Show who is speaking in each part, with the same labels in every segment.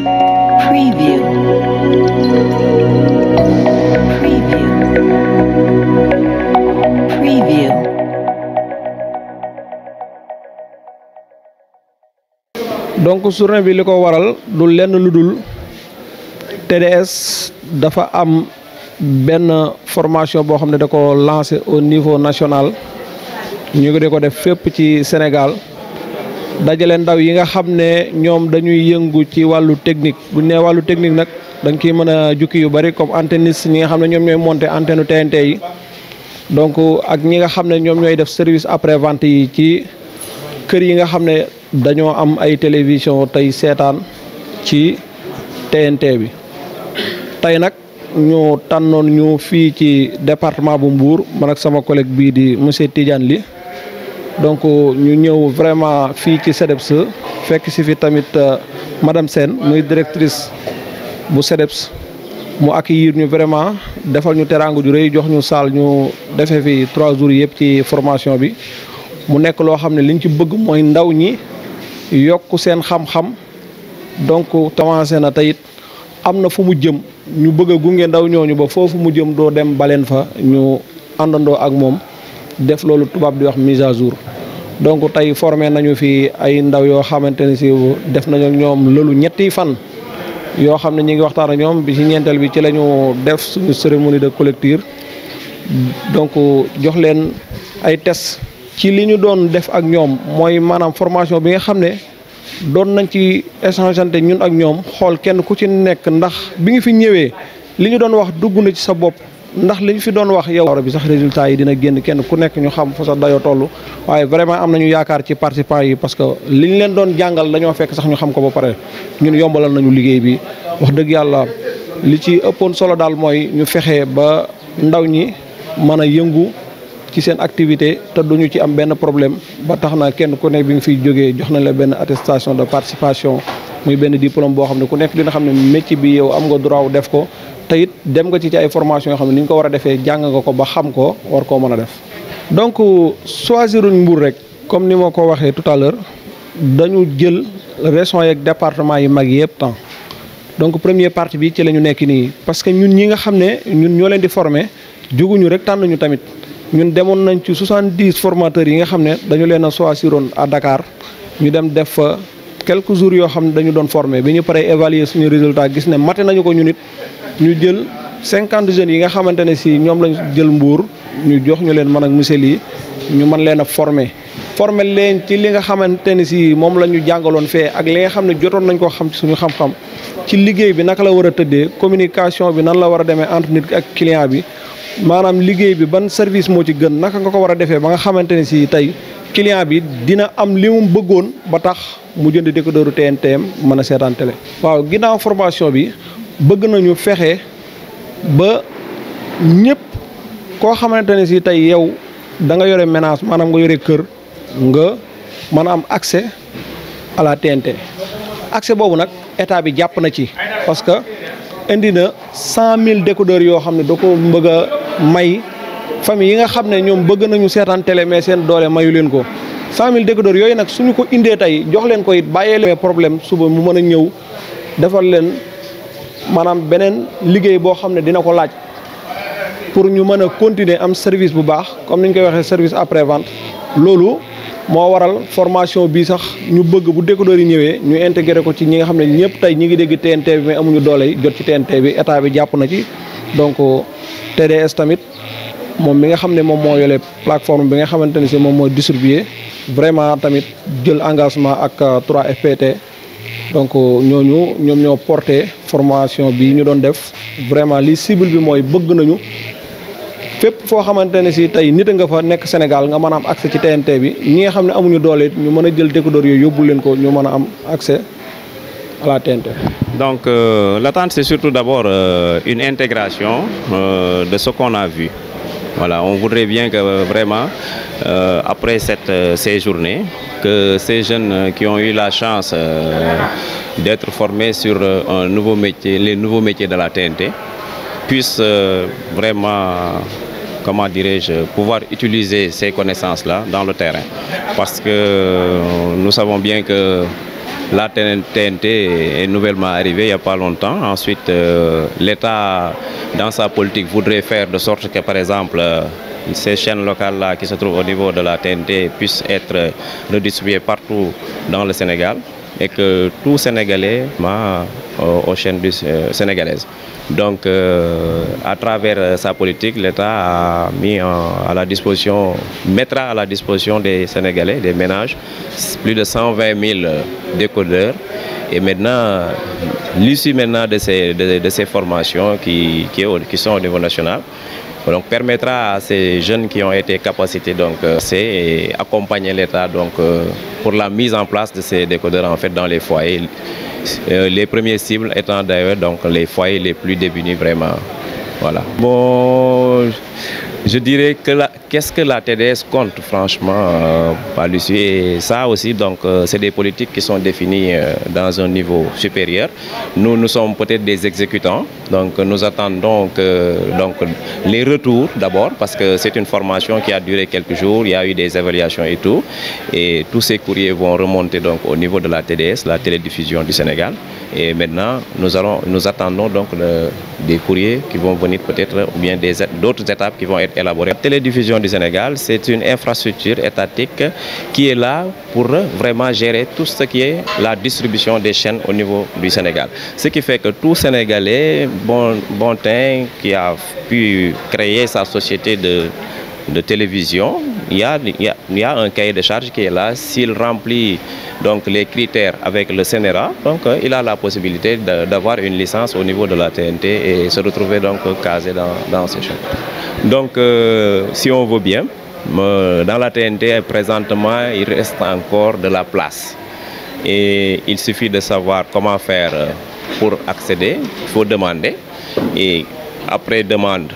Speaker 1: Preview. Preview. Preview.
Speaker 2: donc journée bi li ko waral du lenn lu dul TDS dafa am benn formation boo xam ne da ko lancé au niveau national ñu ngi ko def fépp ci Sénégal dajale ndaw yi nga xam ne ñoom dañuy yëngu ci wàllu technique bu ñu nee wàllu technique nag dañ ciy mën a jukki yu bari comme antenniste ñi nga xam ne ñoom ñooy monter antenne TNT yi donc ak ñi nga xam ne ñoom ñooy def service après vente yi ci kër yi nga xam ne dañoo am ay télévision tey seetaan ci TNT bi tey nag ñu tànnoon ñu fii ci département bu Mbour man ak sama collègue bii di monsieur Tidiane Ly donc ñu ñëw vraiment fii ci CDEPS fekk si fi tamit madame Sène muy directrice bu CDEPS mu accueillir ñu vraiment defal ñu teraangu ju rëy jox ñu salle ñu defee fi 3 jours yëpp ci formation bi mu nekk loo xam ne liñ ci bëgg mooy ndaw ñi yokk seen xam-xam donc commencé na teyit am na fu mu jëm ñu bëgg a gunge ndaw ñooñu ba foofu mu jëm doo dem baleen fa ñu àndandoo ak moom def loolu tubaab di wax mise à jour donc tey formé nañu fi ay ndaw yoo xamante ne si def nañu ak ñoom loolu ñetti fan yoo xam ne ñi ngi waxtaan ak ñoom bi ci ñeenteel bi ci la ñu def suñu cérémonie de collecture donc jox leen ay test ci li ñu doon def ak ñoom mooy maanaam formation bi nga xam ne doon nañ ci échangeante ñun ak ñoom xool kenn ku ci nekk ndax bi nga fi ñëwee li ñu doon wax dugg na ci sa bopp ndax li ñu fi doon wax yow bi sax résultat yi dina génn kenn ku nekk ñu xam fa sa dayoo toll waaye vraiment am nañu yaakaar ci participants yi parce que li ñu leen doon jàngal dañoo fekk sax ñu xam ko ba pare ñun yombalal nañu liggéey bi wax dëgg yàlla li ci ëppoon solo daal mooy ñu fexe ba ndaw ñi mën a yëngu ci seen activité te duñu ci am benn problème ba tax na kenn ku nekk bi nga fiy jógee jox nañ la benn attestation de participation muy benn diplôme boo xam ne ku nekk dina xam ne métier bi yow am nga droit def ko te it dem nga ci ay formation yoo xam ne ni ñu ko war a defee jàng nga ko ba xam ko war koo mën a def. donc choisiruñ Mbour rek comme ni ma ko waxee tout à l'heure dañu jël régions yeeg département yi mag yëpp temps donc première partie bi ci la ñu nekk nii parce que ñun ñi nga xam ne ñun ñoo leen di former jóguñu rek tànn ñu tamit. ñun demoon nañ ci 70 formateurs yi nga xam ne dañu leen a choisiroon à Dakar ñu dem def fa quelques jours yoo xam ne dañu doon former bi ñu paree évaluer suñu résultat gis ne mate nañu ko ñu nit ñu jël 50 jeunes yi nga xamante ne si ñoom lañ jël Mbour ñu jox ñu leen man ak monsieur Ly ñu mën leen a former leen ci li nga xamante ne si moom la ñu jàngaloon fee ak li nga xam ne jotoon nañ ko xam ci suñu xam-xam ci liggéey bi naka la war a tëddee communication bi nan la war a demee entre nit ak client bi maanaam liggéey bi ban service moo ci gën naka nga ko war a defee ba nga xamante ne si tey client bi dina am li mu bëggoon ba tax mu jënd décodeur TNTM mën a seetaan télé. waaw ginnaaw formation bi bëgg nañu fexe ba ñëpp koo xamante ne si tey yow da nga yore ménage maanaam nga yore kër nga mën a am accès à la TNT accès boobu nag état bi jàpp na ci parce que indi na 100 000 décodeurs yoo xam ne da ko bëgg a may famille yi nga xam ne ñoom bëgg nañu seetaan télé mais seen doole mayu leen ko 100 000 décodeurs yooyu nag suñu ko indee tey jox leen ko it bàyyee leen problème suba mu mën a ñëw defal leen maanaam beneen liggéey boo xam ne dina ko laaj pour ñu mën a continuer am service bu baax comme ni ñu koy waxee service après vente loolu moo waral formation bi sax ñu bëgg bu décodeur yi ñëwee ñu intégré ko ci ñi nga xam ne ñëpp tey ñi ngi dégg TNT bi mais amuñu doole yi jot ci TNT bi état bi jàpp na ci donc TDS tamit moom mi nga xam ne moom moo yore plateforme bi nga xamante ne si moom mooy distribuer vraiment tamit jël engagement ak 3FPT donc ñooñu ñoom ñoo porté formation bi ñu doon def vraiment li cible bi mooy bëgg nañu fépp foo xamante ne si tey nit a nga fa nekk Sénégal nga mën a am accès ci TNT bi ñi nga xam ne amuñu doole ñu mën a jël décodeur yooyu yóbbu leen ko ñu mën a am accès à la TNT.
Speaker 3: Donc l'attente c'est surtout d'abord une intégration de ce qu'on a vu. Voilà, on voudrait bien que vraiment après ces journées, que ces jeunes qui ont eu la chance d'être formés sur un nouveau métier, les nouveaux métiers de la TNT, puissent vraiment, comment dirais-je, pouvoir utiliser ces connaissances-là dans le terrain. Parce que nous savons bien que la TNT est nouvellement arrivée il n'y a pas longtemps. Ensuite, l'État, dans sa politique, voudrait faire de sorte que, par exemple, ces chaînes locales-là qui se trouvent au niveau de la TNT puissent être redistribuées partout dans le Sénégal et que tout Sénégalais aux chaînes sénégalaises. Donc, à travers sa politique, l'État a mis mettra à la disposition des Sénégalais, des ménages, plus de 120 000 décodeurs. Et maintenant, l'issue maintenant de ces formations qui sont au niveau national, donc permettra à ces jeunes qui ont été capacités et accompagner l'État pour la mise en place de ces décodeurs en fait dans les foyers. Les premières cibles étant d'ailleurs les foyers les plus démunis vraiment. Voilà. Bon, je dirais que qu'est-ce que la TDS compte franchement par l'issue, et ça aussi c'est des politiques qui sont définies dans un niveau supérieur. Nous sommes peut-être des exécutants, donc nous attendons les retours d'abord parce que c'est une formation qui a duré quelques jours, il y a eu des évaluations et tout, et tous ces courriers vont remonter au niveau de la TDS, la télédiffusion du Sénégal, et maintenant nous attendons des courriers qui vont venir peut-être ou bien d'autres étapes qui vont être élaborées. La télédiffusion du Sénégal, c'est une infrastructure étatique qui est là pour vraiment gérer tout ce qui est la distribution des chaînes au niveau du Sénégal. Ce qui fait que tout Sénégalais bon teint qui a pu créer sa société de télévision, il y a un cahier de charge qui est là. S'il remplit les critères avec le CNRA, il a la possibilité d'avoir une licence au niveau de la TNT et se retrouver casé dans ces chaînes. Donc, si on veut bien, dans la TNT, présentement, il reste encore de la place. Et il suffit de savoir comment faire pour accéder. Il faut demander. Et après demande,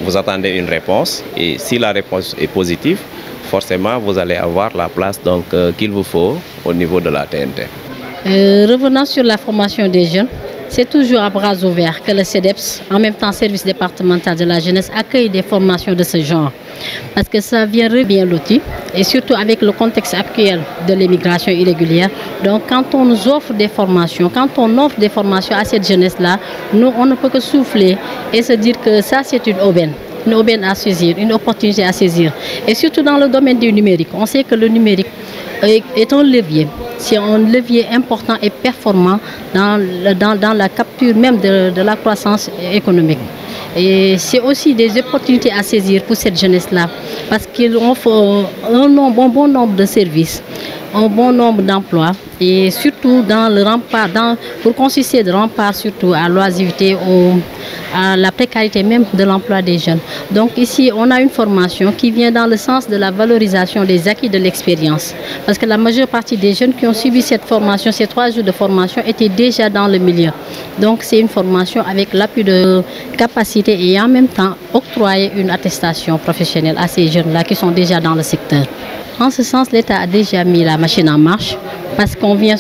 Speaker 3: vous attendez une réponse. Et si la réponse est positive, forcément, vous allez avoir la place qu'il vous faut au niveau de la TNT.
Speaker 4: Revenant sur la formation des jeunes, c'est toujours à bras ouverts que le CEDEPS, en même temps service départemental de la jeunesse, accueille des formations de ce genre. Parce que ça vient bien loti, et surtout avec le contexte actuel de l'immigration irrégulière. Donc quand on nous offre des formations, à cette jeunesse-là, nous, on ne peut que souffler et se dire que ça, c'est une aubaine à saisir, une opportunité à saisir. Et surtout dans le domaine du numérique. On sait que le numérique est un levier. C'est un levier important et performant dans la capture même de la croissance économique. Et c'est aussi des opportunités à saisir pour cette jeunesse-là, parce qu'ils offrent un bon nombre de services, un bon nombre d'emplois, et surtout dans le rempart, pour consister de rempart surtout à l'oisiveté, à la précarité même de l'emploi des jeunes. Donc ici, on a une formation qui vient dans le sens de la valorisation des acquis de l'expérience. Parce que la majeure partie des jeunes qui ont suivi cette formation, ces 3 jours de formation, étaient déjà dans le milieu. Donc c'est une formation avec l'appui de capacité et en même temps octroyer une attestation professionnelle à ces jeunes-là qui sont déjà dans le secteur. En ce sens, l'État a déjà mis la machine en marche parce qu'on vient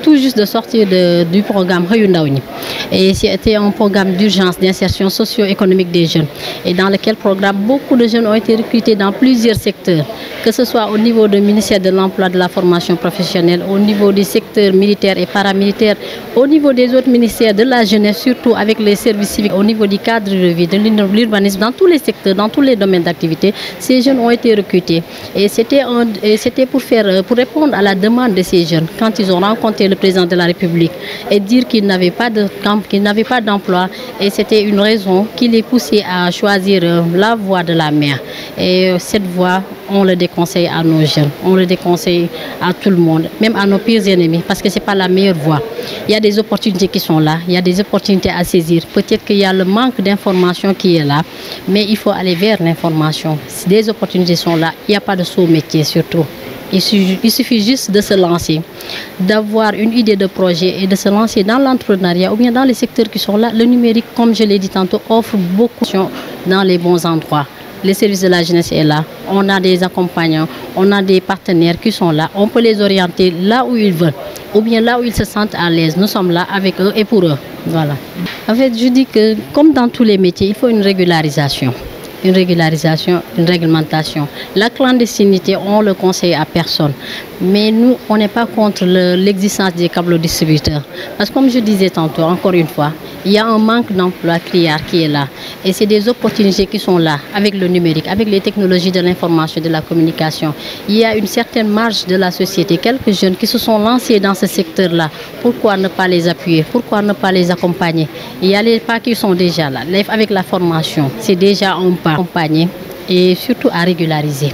Speaker 4: tout juste de sortir du programme Hayundaouni. Et c'était un programme d'urgence d'insertion socio-économique des jeunes. Et dans lequel programme, beaucoup de jeunes ont été recrutés dans plusieurs secteurs, que ce soit au niveau du ministère de l'Emploi, de la formation professionnelle, au niveau des secteurs militaires et paramilitaires, au niveau des autres ministères de la jeunesse, surtout avec les services civiques, au niveau du cadre de vie, de l'urbanisme, dans tous les secteurs, dans tous les domaines d'activité, ces jeunes ont été recrutés. Et c'était pour répondre à la demande de ces jeunes, quand ils ont rencontré le président de la République et dire qu'ils n'avaient pas d'emploi, et c'était une raison qui les poussait à choisir la voie de la mer. Et cette voie, on le déconseille à nos jeunes, on le déconseille à tout le monde, même à nos pires ennemis, parce que ce n'est pas la meilleure voie. Il y a des opportunités qui sont là, il y a des opportunités à saisir. Peut-être qu'il y a le manque d'information qui est là, mais il faut aller vers l'information. Si des opportunités sont là, il n'y a pas de sous-métier surtout. Il suffit juste de se lancer, d'avoir une idée de projet et de se lancer dans l'entrepreneuriat ou bien dans les secteurs qui sont là. Le numérique, comme je l'ai dit tantôt, offre beaucoup dans les bons endroits. Le service de la jeunesse est là, on a des accompagnants, on a des partenaires qui sont là, on peut les orienter là où ils veulent ou bien là où ils se sentent à l'aise. Nous sommes là avec eux et pour eux. Voilà. En fait, je dis que comme dans tous les métiers, il faut une régularisation. Une réglementation. La clandestinité, on le conseille à personne. Mais nous, on n'est pas contre l'existence des câbles distributeurs. Parce que comme je disais tantôt, encore une fois, il y a un manque d'emploi criard qui est là. Et c'est des opportunités qui sont là avec le numérique, avec les technologies de l'information et de la communication. Il y a une certaine marge de la société, quelques jeunes qui se sont lancés dans ce secteur-là. Pourquoi ne pas les appuyer? Pourquoi ne pas les accompagner? Il y a les pas qui sont déjà là. Avec la formation, c'est déjà un pas accompagné et surtout à régulariser.